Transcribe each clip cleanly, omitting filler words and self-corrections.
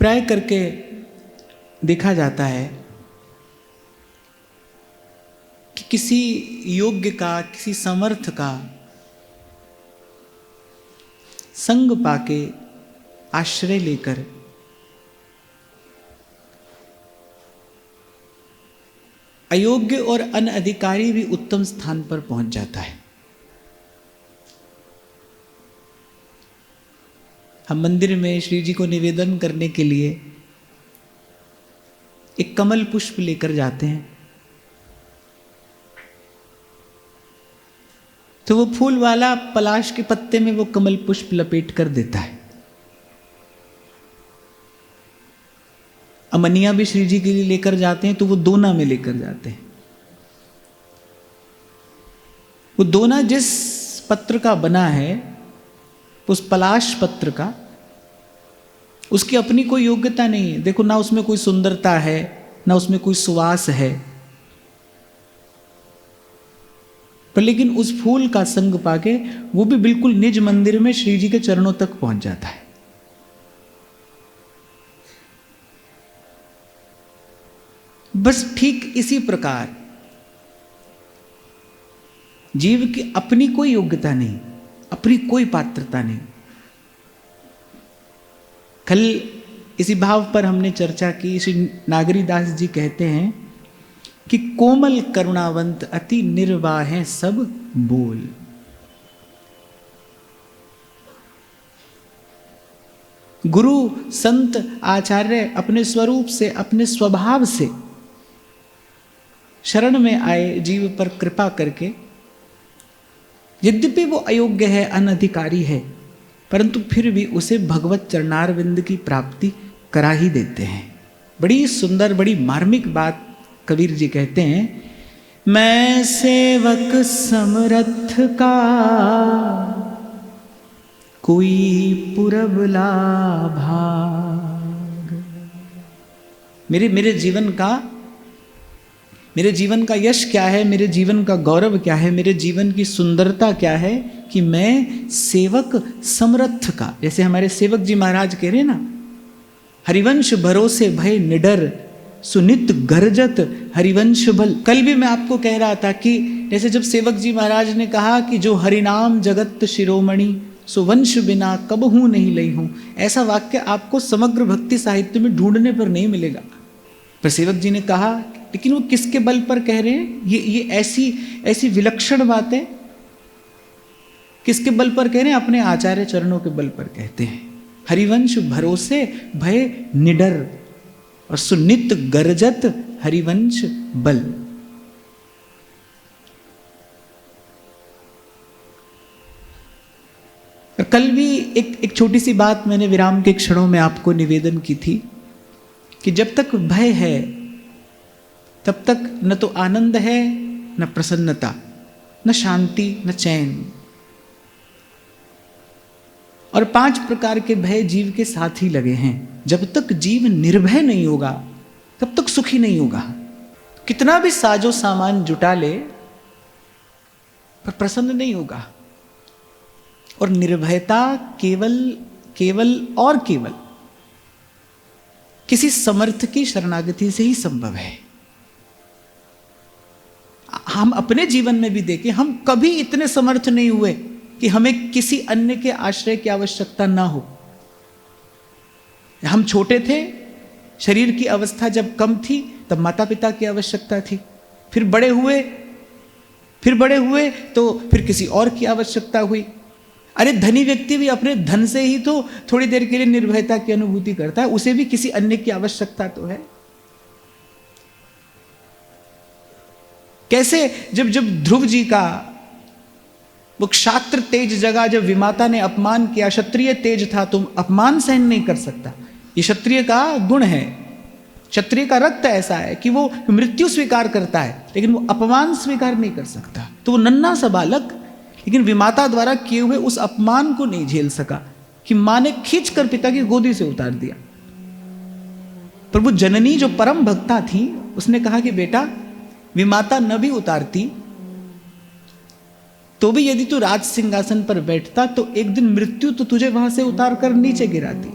प्राय करके देखा जाता है कि किसी योग्य का, किसी समर्थ का संग पाके, आश्रय लेकर अयोग्य और अनधिकारी भी उत्तम स्थान पर पहुंच जाता है। हम मंदिर में श्री जी को निवेदन करने के लिए एक कमल पुष्प लेकर जाते हैं, तो वो फूल वाला पलाश के पत्ते में वो कमल पुष्प लपेट कर देता है। अमनिया भी श्री जी के लिए लेकर जाते हैं तो वो दोना में लेकर जाते हैं। वो दोना जिस पत्र का बना है, उस पलाश पत्र का, उसकी अपनी कोई योग्यता नहीं है। देखो, ना उसमें कोई सुंदरता है, ना उसमें कोई सुवास है, पर लेकिन उस फूल का संग पाके वो भी बिल्कुल निज मंदिर में श्री जी के चरणों तक पहुंच जाता है। बस ठीक इसी प्रकार जीव की अपनी कोई योग्यता नहीं, अपनी कोई पात्रता नहीं। कल इसी भाव पर हमने चर्चा की। श्री नागरीदास जी कहते हैं कि कोमल करुणावंत अति निर्वाह सब बोल। गुरु संत आचार्य अपने स्वरूप से, अपने स्वभाव से शरण में आए जीव पर कृपा करके, यद्यपि वो अयोग्य है, अनधिकारी है, परंतु फिर भी उसे भगवत चरणारविंद की प्राप्ति करा ही देते हैं। बड़ी सुंदर, बड़ी मार्मिक बात कबीर जी कहते हैं, मैं सेवक समरथ का कोई पुरबला भाग। मेरे जीवन का यश क्या है, मेरे जीवन का गौरव क्या है, मेरे जीवन की सुंदरता क्या है कि मैं सेवक समर्थ का, जैसे हमारे सेवक जी महाराज कह रहे हैं ना, हरिवंश भरोसे भय निडर सुनित गर्जत हरिवंश बल। कल भी मैं आपको कह रहा था कि जैसे जब सेवक जी महाराज ने कहा कि जो हरिनाम जगत शिरोमणि सो वंश बिना कबहू नहीं लई हूं, ऐसा वाक्य आपको समग्र भक्ति साहित्य में ढूंढने पर नहीं मिलेगा। पर सेवक जी ने कहा, लेकिन वो किसके बल पर कह रहे हैं? ये ऐसी विलक्षण बातें किसके बल पर कह रहे हैं? अपने आचार्य चरणों के बल पर कहते हैं। हरिवंश भरोसे भय निडर और सुनित गर्जत हरिवंश बल। और कल भी एक छोटी सी बात मैंने विराम के क्षणों में आपको निवेदन की थी कि जब तक भय है तब तक न तो आनंद है, न प्रसन्नता, न शांति, न चैन। और 5 प्रकार के भय जीव के साथ ही लगे हैं। जब तक जीव निर्भय नहीं होगा तब तक सुखी नहीं होगा। कितना भी साजो सामान जुटा ले पर प्रसन्न नहीं होगा। और निर्भयता केवल किसी समर्थ की शरणागति से ही संभव है। हम अपने जीवन में भी देखें, हम कभी इतने समर्थ नहीं हुए कि हमें किसी अन्य के आश्रय की आवश्यकता ना हो। हम छोटे थे, शरीर की अवस्था जब कम थी तब माता पिता की आवश्यकता थी। फिर बड़े हुए तो फिर किसी और की आवश्यकता हुई। अरे धनी व्यक्ति भी अपने धन से ही तो थोड़ी देर के लिए निर्भयता की अनुभूति करता है, उसे भी किसी अन्य की आवश्यकता तो है। कैसे जब ध्रुव जी का वो क्षात्र तेज जगा, जब विमाता ने अपमान किया, क्षत्रिय तेज था, तुम अपमान सहन नहीं कर सकता। ये क्षत्रिय का गुण है, क्षत्रिय का रक्त ऐसा है कि वो मृत्यु स्वीकार करता है लेकिन वो अपमान स्वीकार नहीं कर सकता। तो वो नन्हा सा बालक लेकिन विमाता द्वारा किए हुए उस अपमान को नहीं झेल सका कि मां ने खींच कर पिता की गोदी से उतार दिया। पर वो जननी जो परम भक्ता थी, उसने कहा कि बेटा, विमाता न भी उतारती तो भी यदि तू राज सिंहासन पर बैठता तो एक दिन मृत्यु तो तुझे वहां से उतार कर नीचे गिराती।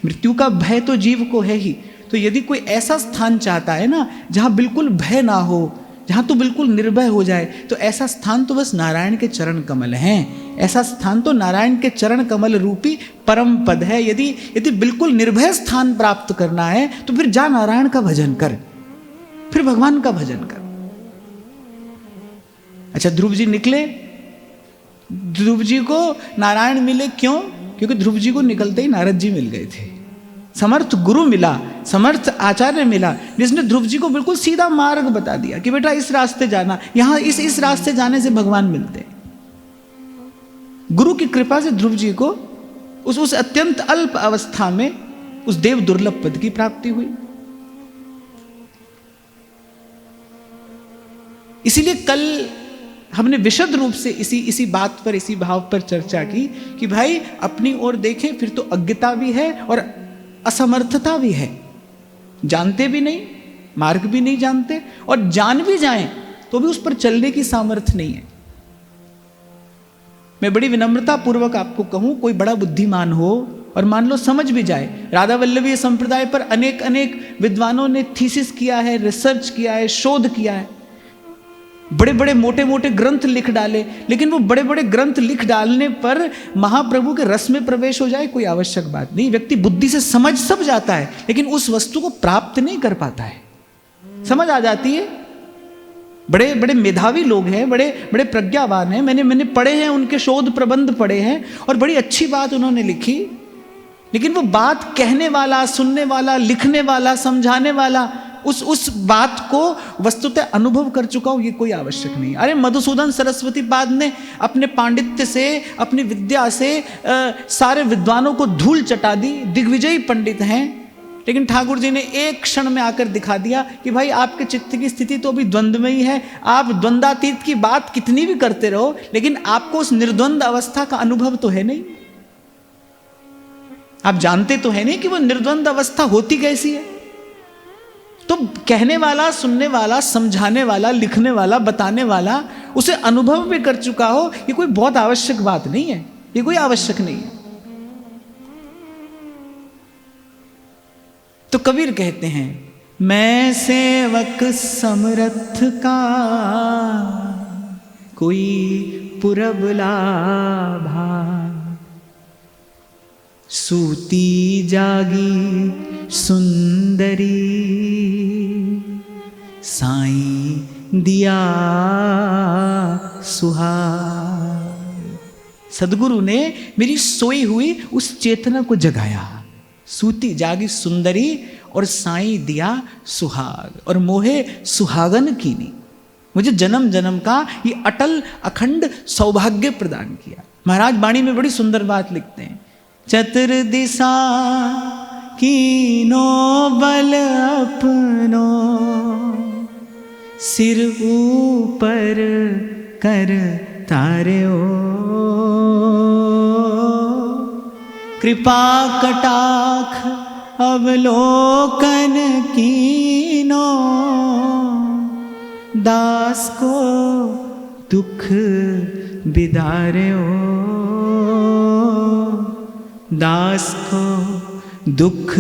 मृत्यु का भय तो जीव को है ही। तो यदि कोई ऐसा स्थान चाहता है ना जहाँ बिल्कुल भय ना हो, जहाँ तो बिल्कुल निर्भय हो जाए, तो ऐसा स्थान तो बस नारायण के चरण कमल हैं। ऐसा स्थान तो नारायण के चरण कमल रूपी परम पद है। यदि बिल्कुल निर्भय स्थान प्राप्त करना है तो फिर जा नारायण का भजन कर, फिर भगवान का भजन कर। अच्छा, ध्रुव जी निकले, ध्रुव जी को नारायण मिले, क्यों? क्योंकि ध्रुव जी को निकलते ही नारद जी मिल गए थे। समर्थ गुरु मिला, समर्थ आचार्य मिला, जिसने ध्रुव जी को बिल्कुल सीधा मार्ग बता दिया कि बेटा इस रास्ते जाना, यहां इस रास्ते जाने से भगवान मिलते हैं। गुरु की कृपा से ध्रुव जी को उस अत्यंत अल्प अवस्था में उस देव दुर्लभ पद की प्राप्ति हुई। इसीलिए कल हमने विशद रूप से इसी बात पर, इसी भाव पर चर्चा की कि भाई अपनी ओर देखें फिर तो अज्ञता भी है और असमर्थता भी है। जानते भी नहीं, मार्ग भी नहीं जानते, और जान भी जाएं तो भी उस पर चलने की सामर्थ्य नहीं है। मैं बड़ी विनम्रता पूर्वक आपको कहूं, कोई बड़ा बुद्धिमान हो और मान लो समझ भी जाए, राधा वल्लभीय संप्रदाय पर अनेक विद्वानों ने थीसिस किया है, रिसर्च किया है, शोध किया है, बड़े बड़े मोटे मोटे ग्रंथ लिख डाले, लेकिन वो बड़े बड़े ग्रंथ लिख डालने पर महाप्रभु के रस में प्रवेश हो जाए कोई आवश्यक बात नहीं। व्यक्ति बुद्धि से समझ सब जाता है लेकिन उस वस्तु को प्राप्त नहीं कर पाता है। समझ आ जाती है, बड़े बड़े मेधावी लोग हैं, बड़े बड़े प्रज्ञावान हैं, मैंने पढ़े हैं, उनके शोध प्रबंध पढ़े हैं और बड़ी अच्छी बात उन्होंने लिखी, लेकिन वो बात कहने वाला, सुनने वाला, लिखने वाला, समझाने वाला उस बात को वस्तुतः अनुभव कर चुका हो, ये कोई आवश्यक नहीं। अरे मधुसूदन सरस्वती पाद ने अपने पांडित्य से, अपनी विद्या से सारे विद्वानों को धूल चटा दी, दिग्विजयी पंडित हैं, लेकिन ठाकुर जी ने एक क्षण में आकर दिखा दिया कि भाई आपके चित्त की स्थिति तो अभी द्वंद्व में ही है। आप द्वंद्वातीत की बात कितनी भी करते रहो, लेकिन आपको उस निर्द्वंद अवस्था का अनुभव तो है नहीं। आप जानते तो है नहीं कि वो निर्द्वंद अवस्था होती कैसी है। तो कहने वाला, सुनने वाला, समझाने वाला, लिखने वाला, बताने वाला उसे अनुभव भी कर चुका हो, ये कोई बहुत आवश्यक बात नहीं है, ये कोई आवश्यक नहीं है। तो कबीर कहते हैं, मैं सेवक समरथ का कोई पुरब लाभा, सूती जागी सुंदरी साईं दिया सुहाग। सदगुरु ने मेरी सोई हुई उस चेतना को जगाया। सूती जागी सुंदरी और साईं दिया सुहाग, और मोहे सुहागन कीनी, मुझे जन्म जन्म का ये अटल अखंड सौभाग्य प्रदान किया। महाराज वाणी में बड़ी सुंदर बात लिखते हैं, चतुर्दिशा कीनो बल अपनो, सिर ऊपर कर तार्यो, कृपा कटाक्ष अवलोकन कीनो, दास को दुख बिदार्यो, दास को दुख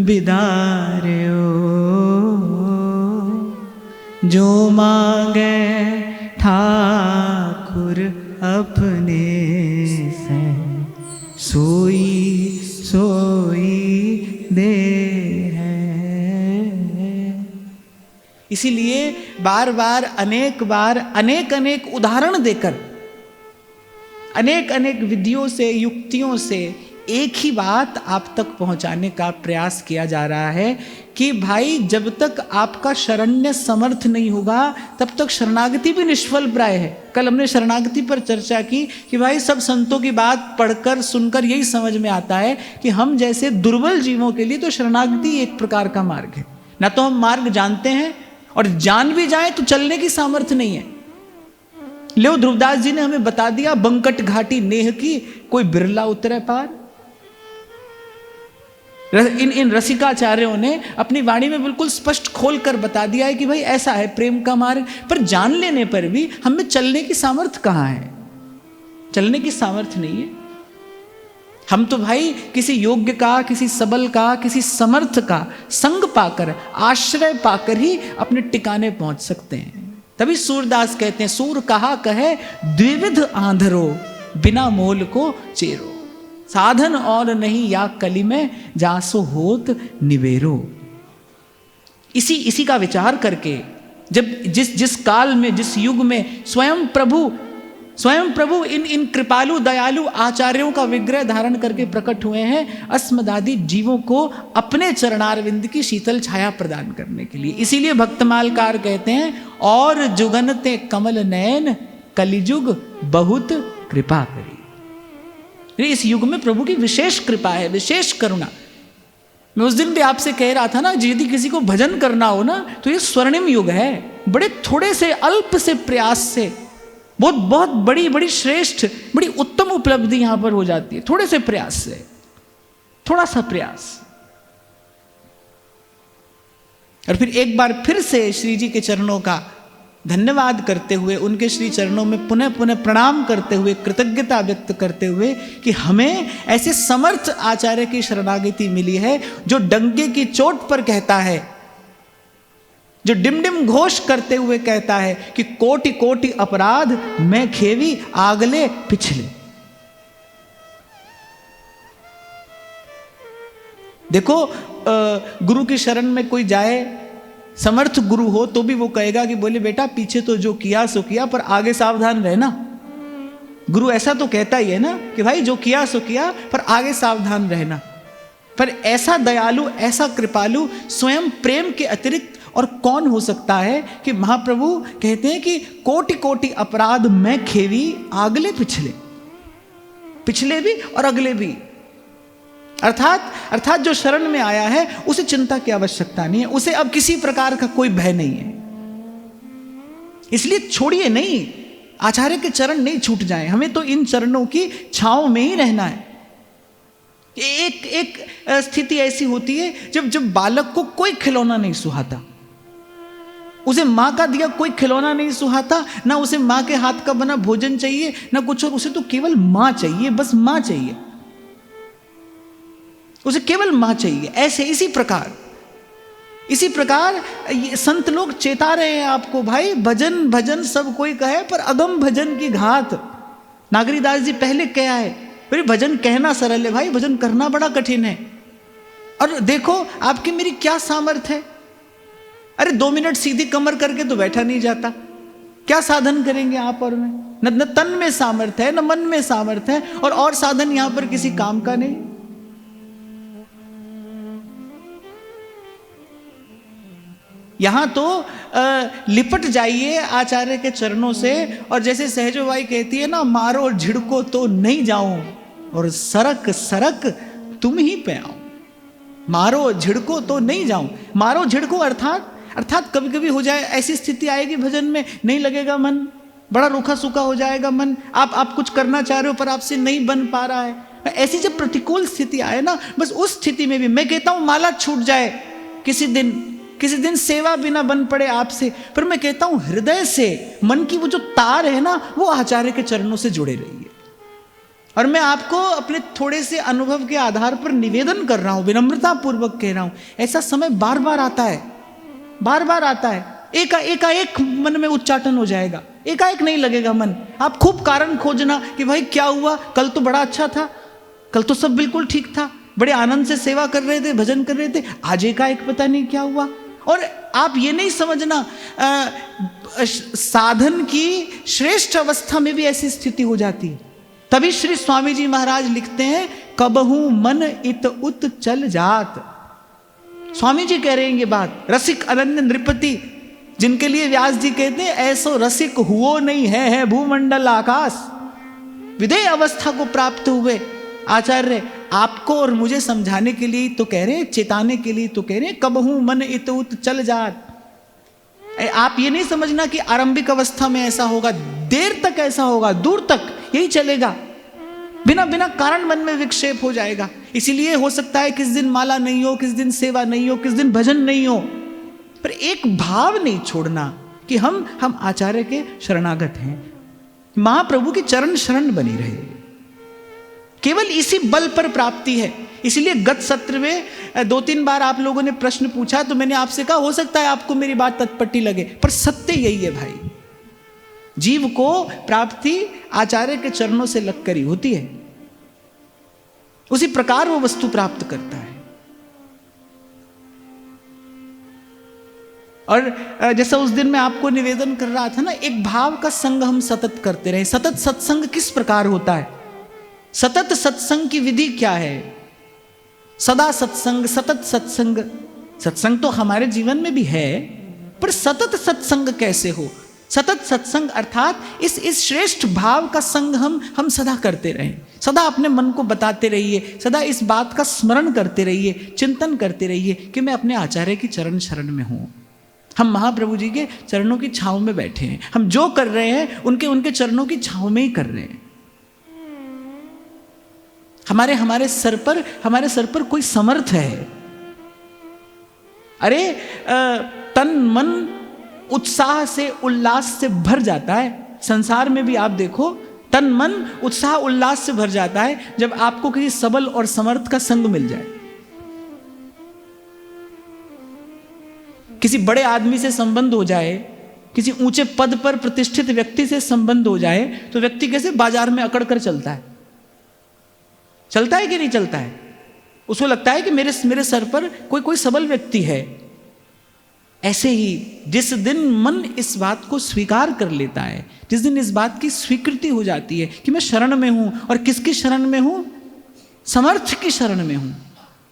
बिदार्यो, जो मांगे ठाकुर अपने से, सोई सोई दे है। इसीलिए बार बार अनेक अनेक उदाहरण देकर, अनेक अनेक विधियों से, युक्तियों से एक ही बात आप तक पहुंचाने का प्रयास किया जा रहा है कि भाई जब तक आपका शरण्य समर्थ नहीं होगा तब तक शरणागति भी निष्फल प्राय है। कल हमने शरणागति पर चर्चा की कि भाई सब संतों की बात पढ़कर सुनकर यही समझ में आता है कि हम जैसे दुर्बल जीवों के लिए तो शरणागति एक प्रकार का मार्ग है। ना तो हम मार्ग जानते हैं, और जान भी जाए तो चलने की सामर्थ्य नहीं है। लेओ ध्रुवदास जी ने हमें बता दिया, बंकट घाटी नेह की कोई बिरला उतरे पार। इन रसिकाचार्यों ने अपनी वाणी में बिल्कुल स्पष्ट खोल कर बता दिया है कि भाई ऐसा है प्रेम का मार्ग। पर जान लेने पर भी हमें चलने की सामर्थ्य कहाँ है? चलने की सामर्थ्य नहीं है। हम तो भाई किसी योग्य का, किसी सबल का, किसी समर्थ का संग पाकर, आश्रय पाकर ही अपने टिकाने पहुंच सकते हैं। तभी सूरदास कहते हैं, सूर कहा कहे द्विविध आंधरो, बिना मोल को चेरो, साधन और नहीं या कली में, जासो होत निवेरो। इसी का विचार करके जब जिस काल में, जिस युग में स्वयं प्रभु इन कृपालु दयालु आचार्यों का विग्रह धारण करके प्रकट हुए हैं, अस्मदादि जीवों को अपने चरणारविंद की शीतल छाया प्रदान करने के लिए। इसीलिए भक्तमालकार कहते हैं, और जुगनते कमल नयन, कलिजुग बहुत कृपा करी। इस युग में प्रभु की विशेष कृपा है, विशेष करुणा। मैं उस दिन भी आपसे कह रहा था ना, यदि किसी को भजन करना हो ना, तो ये स्वर्णिम युग है। बड़े थोड़े से अल्प से प्रयास से बहुत बड़ी श्रेष्ठ, बड़ी उत्तम उपलब्धि यहां पर हो जाती है, थोड़े से प्रयास से, थोड़ा सा प्रयास। और फिर एक बार फिर से श्री जी के चरणों का धन्यवाद करते हुए, उनके श्री चरणों में पुनः पुनः प्रणाम करते हुए, कृतज्ञता व्यक्त करते हुए कि हमें ऐसे समर्थ आचार्य की शरणागति मिली है, जो डंके की चोट पर कहता है, जो डिमडिम घोष करते हुए कहता है कि कोटि कोटि अपराध मैं खेवी, आगले पिछले। देखो, गुरु की शरण में कोई जाए, समर्थ गुरु हो तो भी वो कहेगा कि बोले बेटा पीछे तो जो किया सो किया, पर आगे सावधान रहना। गुरु ऐसा तो कहता ही है ना कि भाई जो किया सो किया, पर आगे सावधान रहना। पर ऐसा दयालु, ऐसा कृपालु स्वयं प्रेम के अतिरिक्त और कौन हो सकता है कि महाप्रभु कहते हैं कि कोटि कोटि अपराध मैं खेवी, आगले पिछले, पिछले भी और अगले भी। अर्थात जो शरण में आया है उसे चिंता की आवश्यकता नहीं है, उसे अब किसी प्रकार का कोई भय नहीं है। इसलिए छोड़िए नहीं, आचार्य के चरण नहीं छूट जाएं, हमें तो इन चरणों की छांव में ही रहना है। एक स्थिति ऐसी होती है जब बालक को कोई खिलौना नहीं सुहाता, उसे माँ का दिया कोई खिलौना नहीं सुहाता, ना उसे माँ के हाथ का बना भोजन चाहिए ना कुछ और, उसे तो केवल माँ चाहिए, बस माँ चाहिए, उसे केवल माँ चाहिए। ऐसे इसी प्रकार संत लोग चेता रहे हैं आपको, भाई भजन भजन सब कोई कहे, पर अगम भजन की घात। नागरीदास जी पहले क्या है, भाई भजन कहना सरल है, भाई भजन करना बड़ा कठिन है। और देखो आपकी मेरी क्या सामर्थ्य है, अरे 2 मिनट सीधी कमर करके तो बैठा नहीं जाता, क्या साधन करेंगे आप और मैं? न तन में सामर्थ्य है, न मन में सामर्थ्य है, और साधन यहां पर किसी काम का नहीं। यहां तो लिपट जाइए आचार्य के चरणों से, और जैसे सहजो बाई कहती है ना, मारो झिड़को तो नहीं जाऊं, और सरक सरक तुम ही पे आओ। मारो झिड़को तो नहीं जाऊं, मारो झिड़को अर्थात कभी कभी हो जाए, ऐसी स्थिति आएगी भजन में नहीं लगेगा मन, बड़ा रूखा सूखा हो जाएगा मन, आप कुछ करना चाह रहे हो पर आपसे नहीं बन पा रहा है। ऐसी जब प्रतिकूल स्थिति आए ना, बस उस स्थिति में भी मैं कहता हूं माला छूट जाए किसी दिन सेवा बिना बन पड़े आपसे, पर मैं कहता हूं हृदय से मन की वो जो तार है ना, वो आचार्य के चरणों से जुड़े रहिए। और मैं आपको अपने थोड़े से अनुभव के आधार पर निवेदन कर रहा हूं, विनम्रता पूर्वक कह रहा हूं, ऐसा समय बार बार आता है, एकाएक मन में उच्चाटन हो जाएगा, एकाएक नहीं लगेगा मन। आप खूब कारण खोजना कि भाई क्या हुआ, कल तो बड़ा अच्छा था, कल तो सब बिल्कुल ठीक था, बड़े आनंद से सेवा कर रहे थे, भजन कर रहे थे, आज एकाएक पता नहीं क्या हुआ। और आप ये नहीं समझना, साधन की श्रेष्ठ अवस्था में भी ऐसी स्थिति हो जाती है। तभी श्री स्वामी जी महाराज लिखते हैं, कबहू मन इत उत चल जात। स्वामी जी कह रहे हैं ये बात, रसिक अनन्य नृपति, जिनके लिए व्यास जी कहते हैं ऐसो रसिक हुओ नहीं है भूमंडल आकाश। विधेय अवस्था को प्राप्त हुए आचार्य आपको और मुझे समझाने के लिए तो कह रहे हैं, चेताने के लिए तो कह रहे हैं, कबहू मन इत उत चल जात। आप ये नहीं समझना कि आरंभिक अवस्था में ऐसा होगा, देर तक ऐसा होगा, दूर तक यही चलेगा, बिना कारण मन में विक्षेप हो जाएगा। इसीलिए हो सकता है किस दिन माला नहीं हो, किस दिन सेवा नहीं हो, किस दिन भजन नहीं हो, पर एक भाव नहीं छोड़ना कि हम आचार्य के शरणागत हैं, महाप्रभु की चरण शरण बनी रहे। केवल इसी बल पर प्राप्ति है। इसलिए गत सत्र में 2-3 बार आप लोगों ने प्रश्न पूछा तो मैंने आपसे कहा हो सकता है आपको मेरी बात तत्पट्टी लगे, पर सत्य यही है भाई, जीव को प्राप्ति आचार्य के चरणों से लगकर ही होती है, उसी प्रकार वो वस्तु प्राप्त करता है। और जैसा उस दिन मैं आपको निवेदन कर रहा था ना, एक भाव का संग हम सतत करते रहे। सतत सत्संग किस प्रकार होता है, सतत सत्संग की विधि क्या है? सदा सत्संग, सतत सत्संग, सत्संग तो हमारे जीवन में भी है, पर सतत सत्संग कैसे हो? सतत सत्संग अर्थात इस श्रेष्ठ भाव का संग हम सदा करते रहें। सदा अपने मन को बताते रहिए, सदा इस बात का स्मरण करते रहिए, चिंतन करते रहिए कि मैं अपने आचार्य की चरण शरण में हूं। हम महाप्रभु जी के चरणों की छांव में बैठे हैं, हम जो कर रहे हैं उनके चरणों की छांव में ही कर रहे हैं। हमारे सर पर कोई समर्थ है। अरे तन मन उत्साह से उल्लास से भर जाता है। संसार में भी आप देखो, तन मन उत्साह उल्लास से भर जाता है जब आपको किसी सबल और समर्थ का संग मिल जाए। किसी बड़े आदमी से संबंध हो जाए, किसी ऊंचे पद पर प्रतिष्ठित व्यक्ति से संबंध हो जाए, तो व्यक्ति कैसे बाजार में अकड़ कर चलता है कि नहीं चलता है? उसको लगता है कि मेरे सर पर कोई सबल व्यक्ति है। ऐसे ही जिस दिन मन इस बात को स्वीकार कर लेता है, जिस दिन इस बात की स्वीकृति हो जाती है कि मैं शरण में हूं, और किसकी शरण में हूं? समर्थ की शरण में हूं।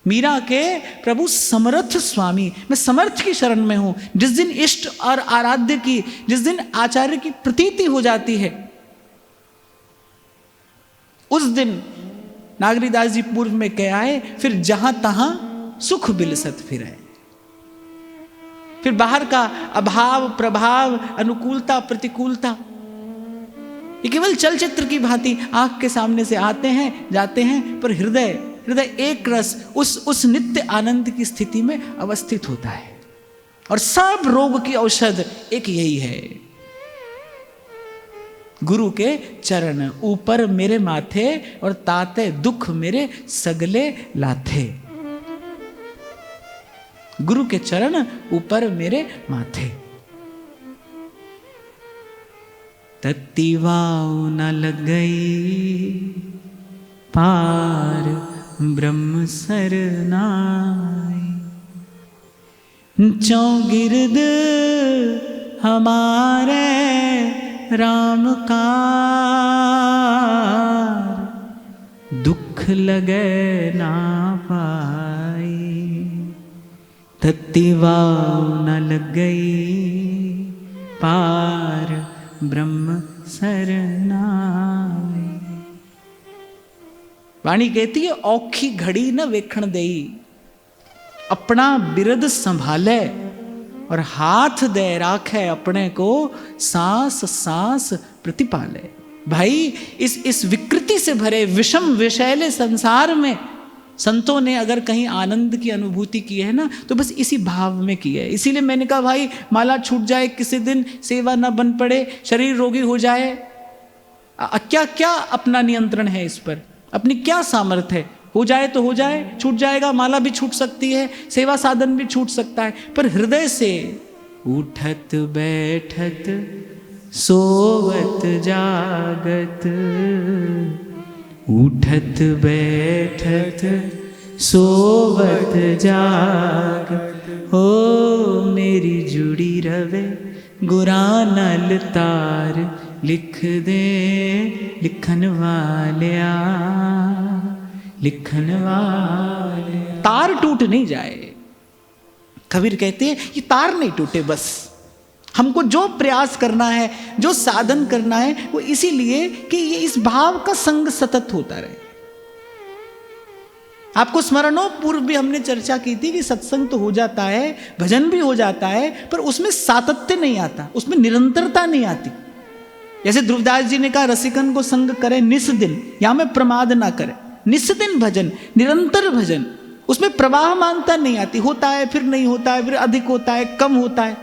मीरा के प्रभु समर्थ स्वामी, मैं समर्थ की शरण में हूं। जिस दिन इष्ट और आराध्य की, जिस दिन आचार्य की प्रतीति हो जाती है, उस दिन नागरीदास जी पूर्व में कह आए, फिर जहां तहां सुख बिलसत फिरे। फिर बाहर का अभाव प्रभाव, अनुकूलता प्रतिकूलता, ये केवल चलचित्र की भांति आंख के सामने से आते हैं जाते हैं, पर हृदय एक रस उस नित्य आनंद की स्थिति में अवस्थित होता है। और सब रोग की औषध एक यही है, गुरु के चरण ऊपर मेरे माथे, और ताते दुख मेरे सगले लाथे। गुरु के चरण ऊपर मेरे माथे। तत्ती वाव न लग गई पार ब्रह्म सरनाई, चौगिर्द हमारे राम का दुख लगे ना पाई। तत्ती वाव न लग गई पार ब्रह्म सरनाई। वाणी कहती है, औखी घड़ी न वेखण देई, अपना बिरद संभाले, और हाथ दे राखे अपने को, सांस सांस प्रतिपाले। भाई इस विकृति से भरे विषम विषैले संसार में संतों ने अगर कहीं आनंद की अनुभूति की है ना, तो बस इसी भाव में की है। इसीलिए मैंने कहा भाई, माला छूट जाए किसी दिन, सेवा ना बन पड़े, शरीर रोगी हो जाए, क्या क्या अपना नियंत्रण है इस पर, अपनी क्या सामर्थ्य है? हो जाए तो हो जाए, छूट जाएगा, माला भी छूट सकती है, सेवा साधन भी छूट सकता है, पर हृदय से उठत बैठत सोवत जागत, उठत बैठत सोवत जागत, हो मेरी जुड़ी रवे गुरानल तार, लिख दे लिखन वालिया, लिखन वाले। तार टूट नहीं जाए। कबीर कहते हैं ये तार नहीं टूटे, बस हमको जो प्रयास करना है, जो साधन करना है, वो इसीलिए कि ये इस भाव का संग सतत होता रहे। आपको स्मरण हो, पूर्व भी हमने चर्चा की थी कि सत्संग तो हो जाता है, भजन भी हो जाता है, पर उसमें सातत्य नहीं आता, उसमें निरंतरता नहीं आती। जैसे ध्रुवदास जी ने कहा, रसिकन को संग करे निस दिन, या में प्रमाद ना करे। निस दिन भजन, निरंतर भजन, उसमें प्रवाह मानता नहीं आती, होता है फिर नहीं होता है, फिर अधिक होता है कम होता है।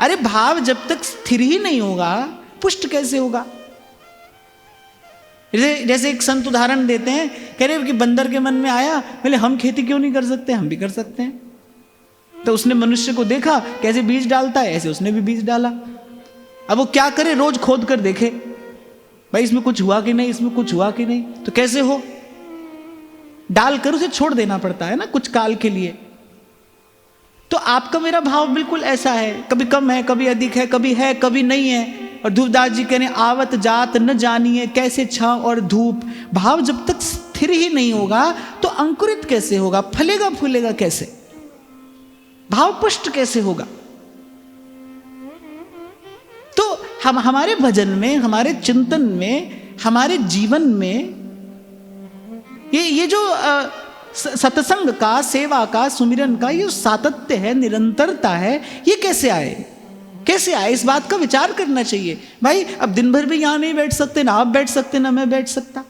अरे भाव जब तक स्थिर ही नहीं होगा, पुष्ट कैसे होगा? जैसे एक संत उदाहरण देते हैं, कह रहे कि बंदर के मन में आया, बोले हम खेती क्यों नहीं कर सकते, हम भी कर सकते हैं। तो उसने मनुष्य को देखा कैसे बीज डालता है, ऐसे उसने भी बीज डाला। अब वो क्या करे, रोज खोद कर देखे भाई इसमें कुछ हुआ कि नहीं, इसमें कुछ हुआ कि नहीं, तो कैसे हो, डालकर उसे छोड़ देना पड़ता है ना कुछ काल के लिए। तो आपका मेरा भाव बिल्कुल ऐसा है, कभी कम है, कभी अधिक है, कभी नहीं है। और ध्रुवदास जी कहने आवत जात न जानिए कैसे छांव और धूप। भाव जब तक स्थिर ही नहीं होगा तो अंकुरित कैसे होगा, फलेगा फूलेगा कैसे, भाव पुष्ट कैसे होगा। तो हम हमारे भजन में, हमारे चिंतन में, हमारे जीवन में ये जो सत्संग का, सेवा का, सुमिरन का ये सातत्य है, निरंतरता है, ये कैसे आए, कैसे आए, इस बात का विचार करना चाहिए। भाई अब दिन भर भी यहां नहीं बैठ सकते, ना आप बैठ सकते ना मैं बैठ सकता,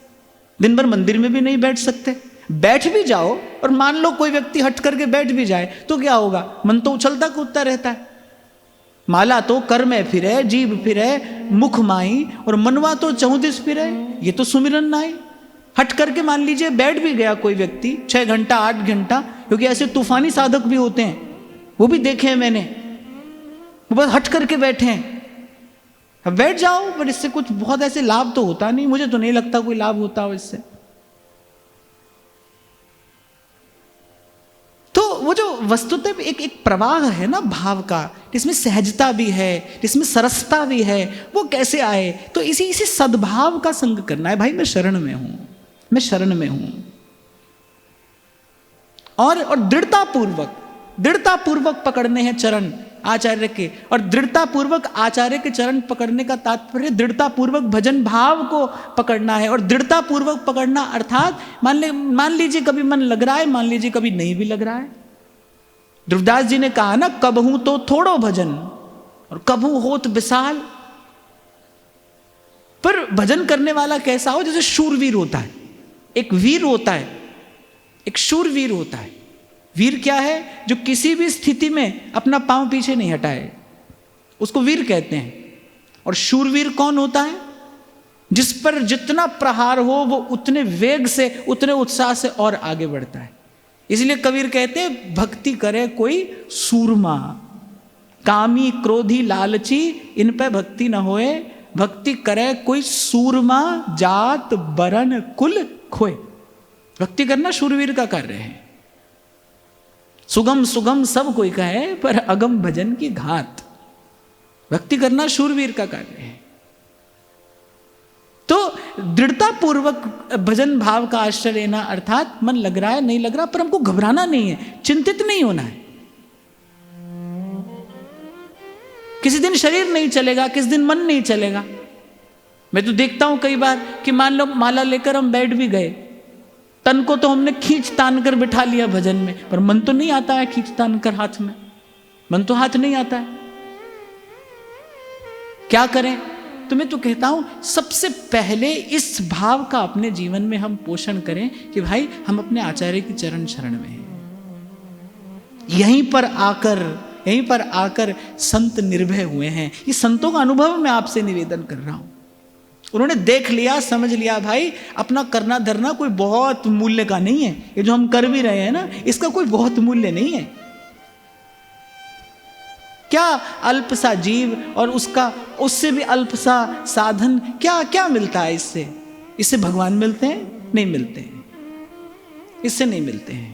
दिन भर मंदिर में भी नहीं बैठ सकते। बैठ भी जाओ और मान लो कोई व्यक्ति हट करके बैठ भी जाए तो क्या होगा, मन तो उछलता कूदता रहता है। माला तो कर में फिरे, जीभ फिरे, मुख माई, और मनवा तो चौदिस फिरे, ये तो सुमिरन नाई। हट करके मान लीजिए बैठ भी गया कोई व्यक्ति 6 घंटा 8 घंटा, क्योंकि ऐसे तूफानी साधक भी होते हैं, वो भी देखे हैं मैंने, वो बस हट करके बैठे हैं। अब बैठ जाओ, पर इससे कुछ बहुत ऐसे लाभ तो होता नहीं, मुझे तो नहीं लगता कोई लाभ होता हो इससे। तो वो जो वस्तुतः एक प्रवाह है ना भाव का, जिसमें सहजता भी है, जिसमें सरसता भी है, वो कैसे आए, तो इसी सद्भाव का संग करना है। भाई मैं शरण में हूं, मैं शरण में हूं, और दृढ़ता पूर्वक पकड़ने हैं चरण आचार्य के। और दृढ़ता पूर्वक आचार्य के चरण पकड़ने का तात्पर्य दृढ़ता पूर्वक भजन भाव को पकड़ना है। और दृढ़ता पूर्वक पकड़ना अर्थात मान लीजिए कभी मन लग रहा है, मान लीजिए कभी नहीं भी लग रहा है। ध्रुवदास जी ने कहा ना, कबहू तो थोड़ो भजन और कबहू होत विशाल। पर भजन करने वाला कैसा हो, जैसे शूरवीर होता है, एक वीर होता है, एक शूरवीर होता है। वीर क्या है, जो किसी भी स्थिति में अपना पांव पीछे नहीं हटाए, उसको वीर कहते हैं। और शूरवीर कौन होता है, जिस पर जितना प्रहार हो वो उतने वेग से, उतने उत्साह से और आगे बढ़ता है। इसलिए कबीर कहते हैं, भक्ति करे कोई सूरमा, कामी क्रोधी लालची इन पे भक्ति न होए, भक्ति करे कोई सूरमा, जात बरन कुल खोए। भक्ति करना शूरवीर का कार्य है। सुगम सुगम सब कोई कहे, पर अगम भजन की घात। भक्ति करना शूरवीर का कार्य है। तो दृढ़ता पूर्वक भजन भाव का आश्रय लेना, अर्थात मन लग रहा है नहीं लग रहा, पर हमको घबराना नहीं है, चिंतित नहीं होना है। किसी दिन शरीर नहीं चलेगा, किसी दिन मन नहीं चलेगा। मैं तो देखता हूं कई बार कि मान लो माला लेकर हम बैठ भी गए, तन को तो हमने खींच तान कर बिठा लिया भजन में, पर मन तो नहीं आता है खींच तान कर हाथ में, मन तो हाथ नहीं आता है। क्या करें? तो मैं तो कहता हूं सबसे पहले इस भाव का अपने जीवन में हम पोषण करें कि भाई हम अपने आचार्य की चरण शरण में हैं। यहीं पर आकर संत निर्भय हुए हैं। ये संतों का अनुभव मैं आपसे निवेदन कर रहा हूं। उन्होंने देख लिया, समझ लिया, भाई अपना करना धरना कोई बहुत मूल्य का नहीं है। ये जो हम कर भी रहे हैं ना, इसका कोई बहुत मूल्य नहीं है। क्या अल्प सा जीव और उससे भी अल्प सा साधन, क्या मिलता है इससे? इससे भगवान मिलते हैं? नहीं मिलते हैं, इससे नहीं मिलते हैं।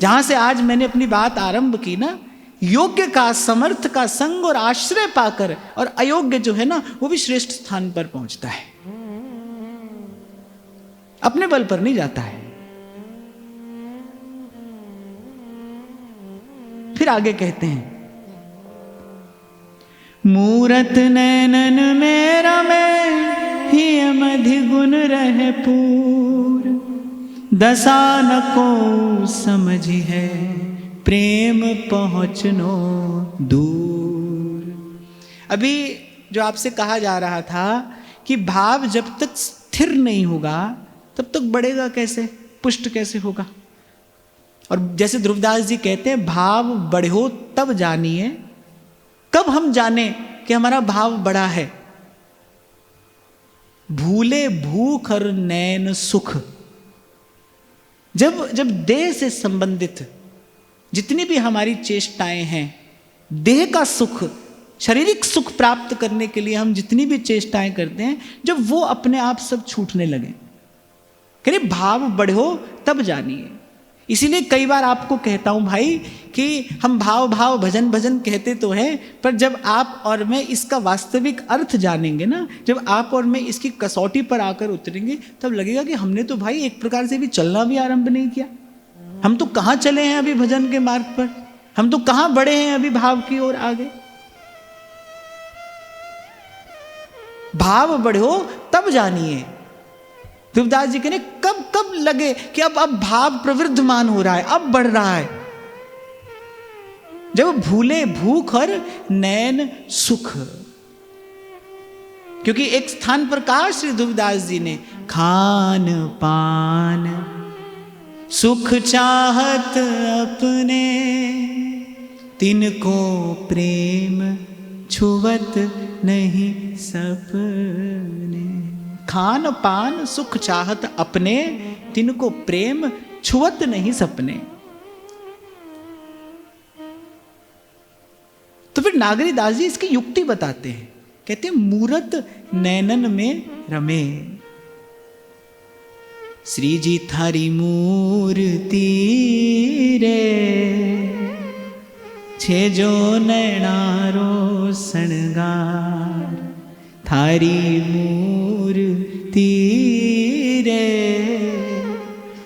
जहां से आज मैंने अपनी बात आरंभ की ना, योग्य का, समर्थ का संग और आश्रय पाकर, और अयोग्य जो है ना वो भी श्रेष्ठ स्थान पर पहुंचता है, अपने बल पर नहीं जाता है। फिर आगे कहते हैं, मूरत नैनन मेरा में ही मधि गुण रहे पूर, दशा न को समझी है प्रेम पहुंचनो दूर। अभी जो आपसे कहा जा रहा था कि भाव जब तक स्थिर नहीं होगा तब तक बढ़ेगा कैसे, पुष्ट कैसे होगा। और जैसे ध्रुवदास जी कहते हैं, भाव बढ़ो तब जानिए। कब हम जाने कि हमारा भाव बढ़ा है? भूले भूख और नैन सुख। जब देह से संबंधित जितनी भी हमारी चेष्टाएं हैं, देह का सुख, शारीरिक सुख प्राप्त करने के लिए हम जितनी भी चेष्टाएं करते हैं, जब वो अपने आप सब छूटने लगे, कह रहे भाव बढ़ो तब जानिए। इसीलिए कई बार आपको कहता हूं भाई कि हम भाव भाव भजन भजन कहते तो है, पर जब आप और मैं इसका वास्तविक अर्थ जानेंगे ना, जब आप और मैं इसकी कसौटी पर आकर उतरेंगे, तब लगेगा कि हमने तो भाई एक प्रकार से भी चलना भी आरंभ नहीं किया। हम तो कहाँ चले हैं अभी भजन के मार्ग पर, हम तो कहाँ बढ़े हैं अभी भाव की ओर आगे। भाव बढ़ो तब जानिए। तुलसीदास जी कहने कब कब लगे कि अब भाव प्रवृद्धमान हो रहा है, अब बढ़ रहा है, जब भूले भूख और नैन सुख। क्योंकि एक स्थान पर कहा श्री तुलसीदास जी ने, खान पान सुख चाहत अपने, तिनको प्रेम छुवत नहीं सपने। खान पान सुख चाहत अपने, तिनको प्रेम छुवत नहीं सपने। तो फिर नागरीदास जी इसकी युक्ति बताते हैं, कहते हैं मूरत नैनन में रमे। श्री जी थारी मूर्ति रे, छे जो नैनारो शृंगार। थारी मूर्ति रे,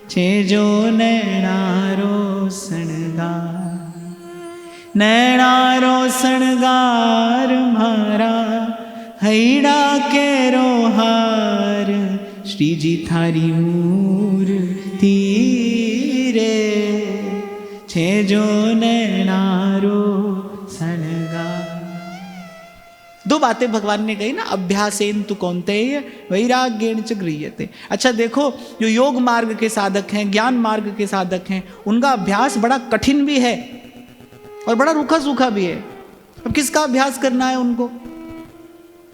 छे जो नैनारो शृंगार। नैनारो शृंगार मारा, हैड़ा के रोहार। श्री जी थारी मूर्ति रे, छे जो नैनारो शृंगार। दो बातें भगवान ने कही ना, अभ्यासेन तु कौन्तेय वैराग्येण च गृह्यते। अच्छा देखो, जो योग मार्ग के साधक हैं, ज्ञान मार्ग के साधक हैं, उनका अभ्यास बड़ा कठिन भी है और बड़ा रूखा सूखा भी है। अब किसका अभ्यास करना है उनको?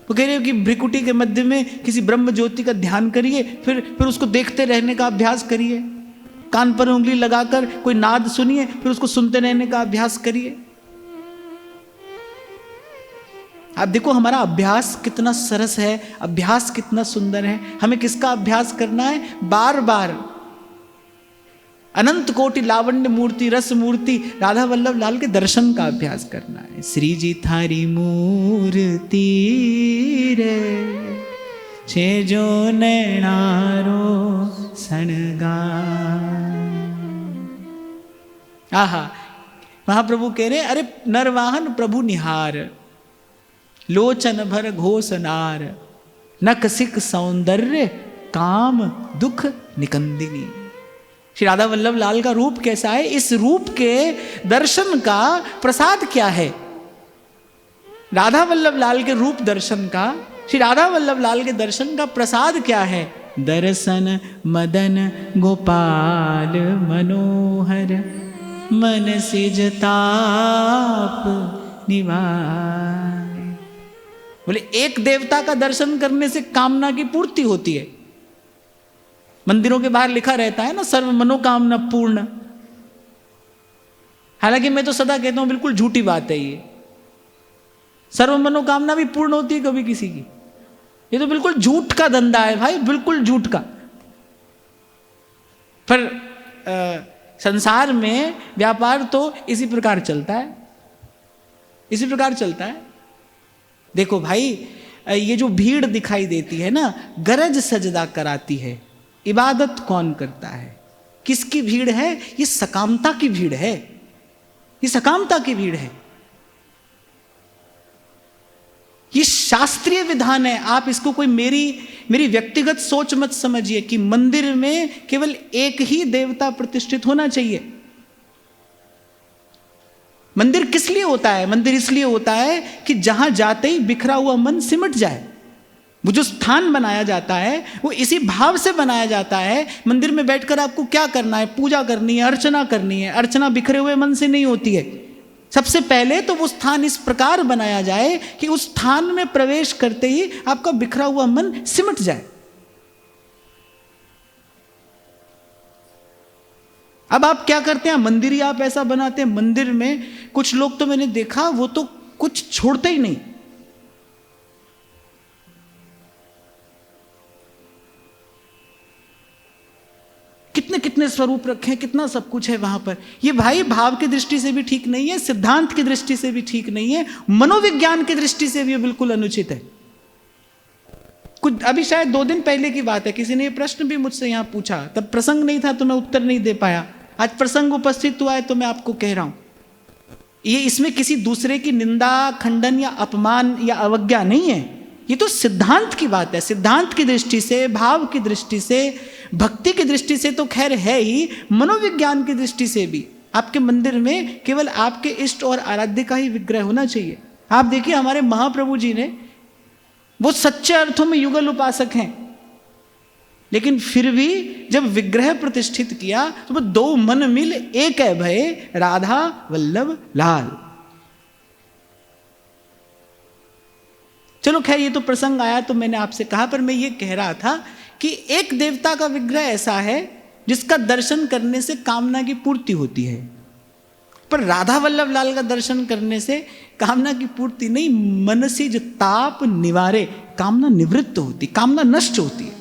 वो कह रहे हो कि भ्रिकुटी के मध्य में किसी ब्रह्म ज्योति का ध्यान करिए, फिर उसको देखते रहने का अभ्यास करिए। कान पर उंगली लगाकर कोई नाद सुनिए, फिर उसको सुनते रहने का अभ्यास करिए। आप देखो हमारा अभ्यास कितना सरस है, अभ्यास कितना सुंदर है। हमें किसका अभ्यास करना है? बार बार अनंत कोटि लावण्य मूर्ति, रस मूर्ति राधा वल्लभ लाल के दर्शन का अभ्यास करना है। श्री जी थारी मूर्ति रे, छे जो नैनारो शृंगार। आहा, महाप्रभु कह रहे अरे नरवाहन प्रभु निहार, लोचन भर घोषनार। नख सिख सौंदर्य काम दुख निकंदिनी। श्री राधा वल्लभ लाल का रूप कैसा है? इस रूप के दर्शन का प्रसाद क्या है? राधा वल्लभ लाल के रूप दर्शन का, श्री राधा वल्लभ लाल के दर्शन का प्रसाद क्या है? दर्शन मदन गोपाल मनोहर, मन सिजताप निवार। बोले एक देवता का दर्शन करने से कामना की पूर्ति होती है। मंदिरों के बाहर लिखा रहता है ना, सर्व मनोकामना पूर्ण। हालांकि मैं तो सदा कहता हूं बिल्कुल झूठी बात है ये। सर्व मनोकामना भी पूर्ण होती है कभी किसी की? ये तो बिल्कुल झूठ का धंधा है भाई, बिल्कुल झूठ का। पर संसार में व्यापार तो इसी प्रकार चलता है, इसी प्रकार चलता है। देखो भाई, ये जो भीड़ दिखाई देती है ना, गरज सजदा कराती है, इबादत कौन करता है? किसकी भीड़ है? ये सकामता की भीड़ है, ये सकामता की भीड़ है। ये शास्त्रीय विधान है। आप इसको कोई मेरी व्यक्तिगत सोच मत समझिए कि मंदिर में केवल एक ही देवता प्रतिष्ठित होना चाहिए। मंदिर किस लिए होता है? मंदिर इसलिए होता है कि जहां जाते ही बिखरा हुआ मन सिमट जाए। वो जो स्थान बनाया जाता है वो इसी भाव से बनाया जाता है। मंदिर में बैठकर आपको क्या करना है? पूजा करनी है, अर्चना करनी है। अर्चना बिखरे हुए मन से नहीं होती है। सबसे पहले तो वो स्थान इस प्रकार बनाया जाए कि उस स्थान में प्रवेश करते ही आपका बिखरा हुआ मन सिमट जाए। अब आप क्या करते हैं, मंदिर ही आप ऐसा बनाते हैं, मंदिर में कुछ लोग तो मैंने देखा वो तो कुछ छोड़ते ही नहीं। कितने कितने स्वरूप रखे हैं, कितना सब कुछ है वहां पर। ये भाई भाव की दृष्टि से भी ठीक नहीं है, सिद्धांत की दृष्टि से भी ठीक नहीं है, मनोविज्ञान की दृष्टि से भी बिल्कुल अनुचित है। कुछ अभी शायद 2 दिन पहले की बात है, किसी ने ये प्रश्न भी मुझसे यहां पूछा, तब प्रसंग नहीं था तो मैं उत्तर नहीं दे पाया। आज प्रसंग उपस्थित हुआ है तो मैं आपको कह रहा हूं, ये इसमें किसी दूसरे की निंदा, खंडन या अपमान या अवज्ञा नहीं है, ये तो सिद्धांत की बात है। सिद्धांत की दृष्टि से, भाव की दृष्टि से, भक्ति की दृष्टि से तो खैर है ही, मनोविज्ञान की दृष्टि से भी आपके मंदिर में केवल आपके इष्ट और आराध्य का ही विग्रह होना चाहिए। आप देखिए हमारे महाप्रभु जी ने, वो सच्चे अर्थों में युगल उपासक हैं, लेकिन फिर भी जब विग्रह प्रतिष्ठित किया तो वो 2 मन मिल एक है भय, राधा वल्लभ लाल। चलो खैर ये तो प्रसंग आया तो मैंने आपसे कहा, पर मैं ये कह रहा था कि एक देवता का विग्रह ऐसा है जिसका दर्शन करने से कामना की पूर्ति होती है, पर राधा वल्लभ लाल का दर्शन करने से कामना की पूर्ति नहीं, मनसिज ताप निवारे, कामना निवृत्त होती, कामना नष्ट होती है।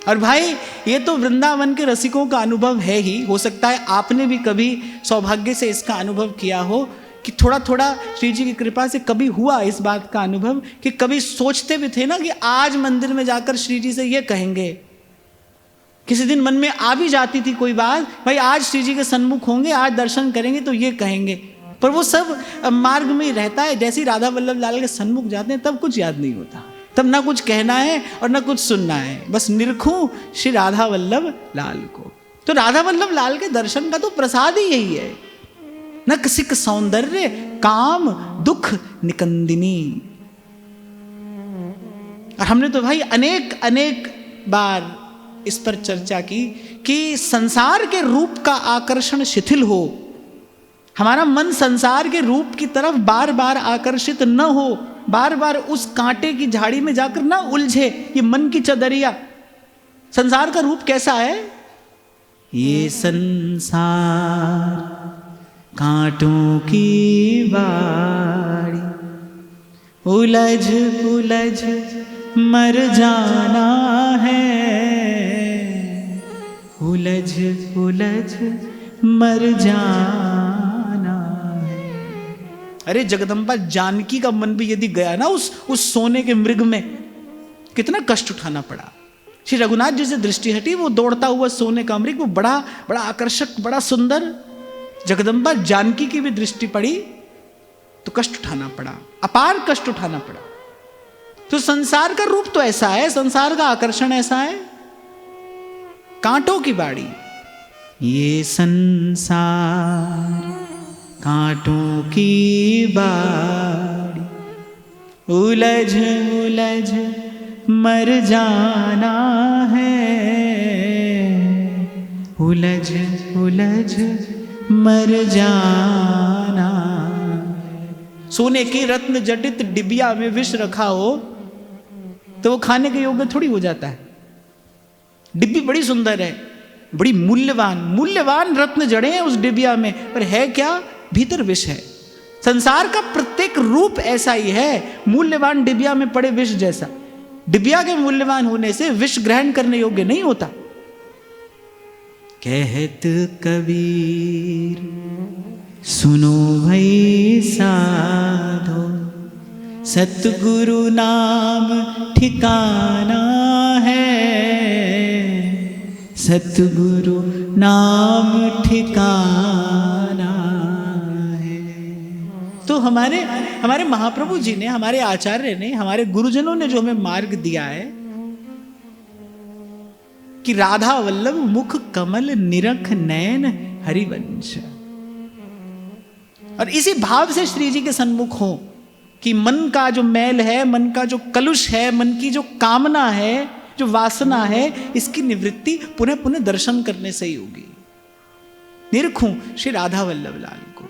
और भाई ये तो वृंदावन के रसिकों का अनुभव है ही, हो सकता है आपने भी कभी सौभाग्य से इसका अनुभव किया हो कि थोड़ा थोड़ा श्री जी की कृपा से कभी हुआ इस बात का अनुभव कि कभी सोचते भी थे ना कि आज मंदिर में जाकर श्री जी से ये कहेंगे। किसी दिन मन में आ भी जाती थी कोई बात, भाई आज श्री जी के सन्मुख होंगे, आज दर्शन करेंगे तो ये कहेंगे, पर वो सब मार्ग में ही रहता है। जैसे ही राधा वल्लभ लाल के सन्मुख जाते हैं तब कुछ याद नहीं होता, तब ना कुछ कहना है और ना कुछ सुनना है, बस निरखूं श्री राधा वल्लभ लाल को। तो राधा वल्लभ लाल के दर्शन का तो प्रसाद ही यही है, न किसिक सौंदर्य काम दुख निकंदिनी। और हमने तो भाई अनेक अनेक बार इस पर चर्चा की कि संसार के रूप का आकर्षण शिथिल हो, हमारा मन संसार के रूप की तरफ बार बार आकर्षित न हो, बार बार उस कांटे की झाड़ी में जाकर ना उलझे, ये मन की चदरिया। संसार का रूप कैसा है? ये संसार कांटों की बाड़ी, उलझ उलझ मर जाना है, उलझ उलझ मर जाना है। अरे जगदम्बा जानकी का मन भी यदि गया ना उस सोने के मृग में, कितना कष्ट उठाना पड़ा। श्री रघुनाथ जी से दृष्टि हटी, वो दौड़ता हुआ सोने का मृग, वो बड़ा बड़ा आकर्षक, बड़ा सुंदर। जगदम्बा जानकी की भी दृष्टि पड़ी तो कष्ट उठाना पड़ा, अपार कष्ट उठाना पड़ा। तो संसार का रूप तो ऐसा है, संसार का आकर्षण ऐसा है, कांटों की बाड़ी। ये संसार कांटों की बाड़ी, उलझ उलझ मर जाना है, उलझ उलझ मर जाना। सोने की रत्न जटित डिबिया में विष रखा हो तो वो खाने के योग्य थोड़ी हो जाता है। डिब्बी बड़ी सुंदर है, बड़ी मूल्यवान मूल्यवान रत्न जड़े हैं उस डिबिया में, पर है क्या? भीतर विष है। संसार का प्रत्येक रूप ऐसा ही है, मूल्यवान डिबिया में पड़े विष जैसा। डिबिया के मूल्यवान होने से विष ग्रहण करने योग्य नहीं होता। कहत कबीर सुनो भई साधो, सतगुरु नाम ठिकाना है, सतगुरु नाम ठिकाना है। तो हमारे महाप्रभु जी ने, हमारे आचार्य ने, हमारे गुरुजनों ने जो हमें मार्ग दिया है कि राधा वल्लभ मुख कमल निरख नयन हरिवंश, और इसी भाव से श्री जी के सन्मुख हो कि मन का जो मैल है, मन का जो कलुष है, मन की जो कामना है, जो वासना है, इसकी निवृत्ति पुनः पुनः दर्शन करने से ही होगी। निरखूं श्री राधा वल्लभ लाल को।